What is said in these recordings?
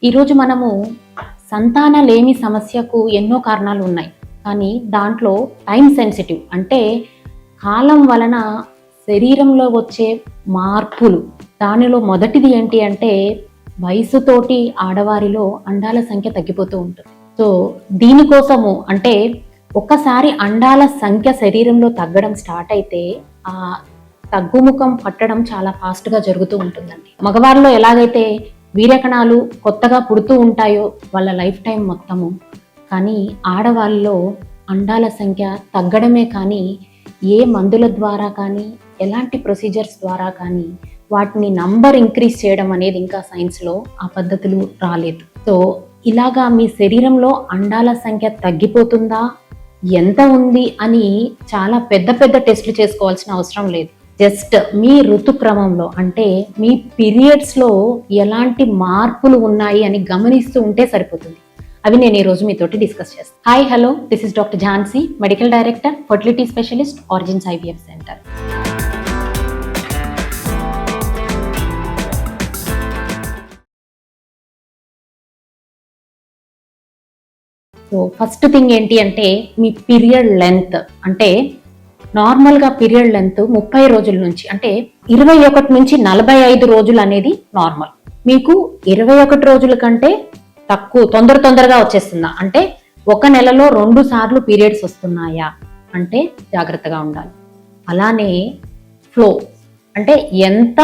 ఈరోజు మనము సంతానలేమి సమస్యకు ఎన్నో కారణాలు ఉన్నాయి. కానీ దాంట్లో టైం సెన్సిటివ్ అంటే కాలం వలన శరీరంలో వచ్చే మార్పులు, దానిలో మొదటిది ఏంటి అంటే వయసుతోటి ఆడవారిలో అండాల సంఖ్య తగ్గిపోతూ ఉంటుంది. సో దీనికోసము అంటే ఒక్కసారి అండాల సంఖ్య శరీరంలో తగ్గడం స్టార్ట్ అయితే ఆ తగ్గుముఖం పట్టడం చాలా ఫాస్ట్గా జరుగుతూ ఉంటుందండి. మగవారిలో ఎలాగైతే వీర్యకణాలు కొత్తగా పుడుతూ ఉంటాయో వాళ్ళ లైఫ్ టైం మొత్తము, కానీ ఆడవాళ్ళలో అండాల సంఖ్య తగ్గడమే కానీ ఏ మందుల ద్వారా కానీ ఎలాంటి ప్రొసీజర్స్ ద్వారా కానీ వాటిని నంబర్ ఇంక్రీజ్ చేయడం అనేది ఇంకా సైన్స్లో ఆ పద్ధతులు రాలేదు. సో ఇలాగా మీ శరీరంలో అండాల సంఖ్య తగ్గిపోతుందా, ఎంత ఉంది అని చాలా పెద్ద పెద్ద టెస్టులు చేసుకోవాల్సిన అవసరం లేదు. జస్ట్ మీ ఋతుక్రమంలో అంటే మీ పీరియడ్స్లో ఎలాంటి మార్పులు ఉన్నాయి అని గమనిస్తూ ఉంటే సరిపోతుంది. అవి నేను ఈరోజు మీతోటి డిస్కస్ చేస్తాను. Hi hello, this is doctor Jhansi, medical director, fertility specialist, origins IVF centre. So first thing ఏంటి అంటే మీ పీరియడ్ లెంత్. అంటే నార్మల్గా పీరియడ్ లెంత్ 30 రోజుల నుంచి అంటే 21 నుంచి 45 రోజులు అనేది నార్మల్. మీకు 21 రోజుల కంటే తక్కువ తొందరగా వచ్చేస్తుందా అంటే ఒక నెలలో 2 సార్లు పీరియడ్స్ వస్తున్నాయా అంటే జాగ్రత్తగా ఉండాలి. అలానే ఫ్లో అంటే ఎంత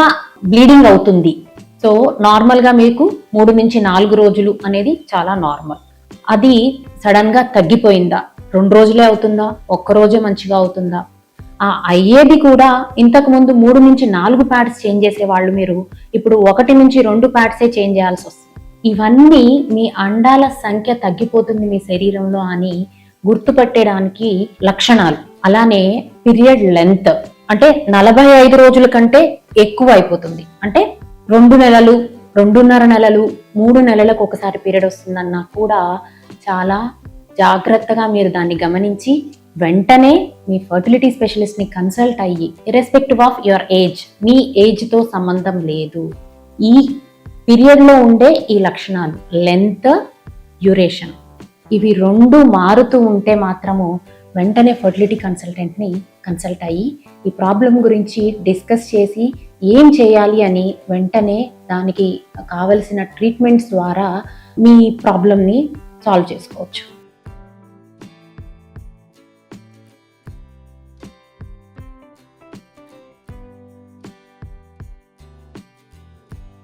బ్లీడింగ్ అవుతుంది. సో నార్మల్గా మీకు 3 నుంచి 4 రోజులు అనేది చాలా నార్మల్. అది సడన్ గా తగ్గిపోయిందా, 2 రోజులే అవుతుందా, ఒక్క రోజే మంచిగా అవుతుందా, ఆ అయ్యేది కూడా ఇంతకు ముందు 3 నుంచి 4 ప్యాడ్స్ చేంజ్ చేసేవాళ్ళు మీరు ఇప్పుడు 1 నుంచి 2 ప్యాడ్సే చేంజ్ చేయాల్సి వస్తుంది. ఇవన్నీ మీ అండాల సంఖ్య తగ్గిపోతుంది మీ శరీరంలో అని గుర్తుపట్టడానికి లక్షణాలు. అలానే పీరియడ్ లెంత్ అంటే 45 రోజుల కంటే ఎక్కువ అయిపోతుంది. అంటే 2 నెలలు, 2.5 నెలలు, 3 నెలలకు ఒకసారి పీరియడ్ వస్తుందన్నా కూడా చాలా జాగ్రత్తగా మీరు దాన్ని గమనించి వెంటనే మీ ఫర్టిలిటీ స్పెషలిస్ట్ ని కన్సల్ట్ అయ్యి, irrespective of your age, me age తో సంబంధం లేదు, ఈ పీరియడ్ లో ఉండే ఈ లక్షణాలు లెంత్, డ్యూరేషన్ ఇవి 2 మారుతూ ఉంటే మాత్రము వెంటనే ఫర్టిలిటీ కన్సల్టెంట్ ని కన్సల్ట్ అయ్యి ఈ ప్రాబ్లం గురించి డిస్కస్ చేసి ఏం చేయాలి అని వెంటనే దానికి కావలసిన ట్రీట్మెంట్స్ ద్వారా మీ ప్రాబ్లంని సాల్వ్ చేసుకోవచ్చు.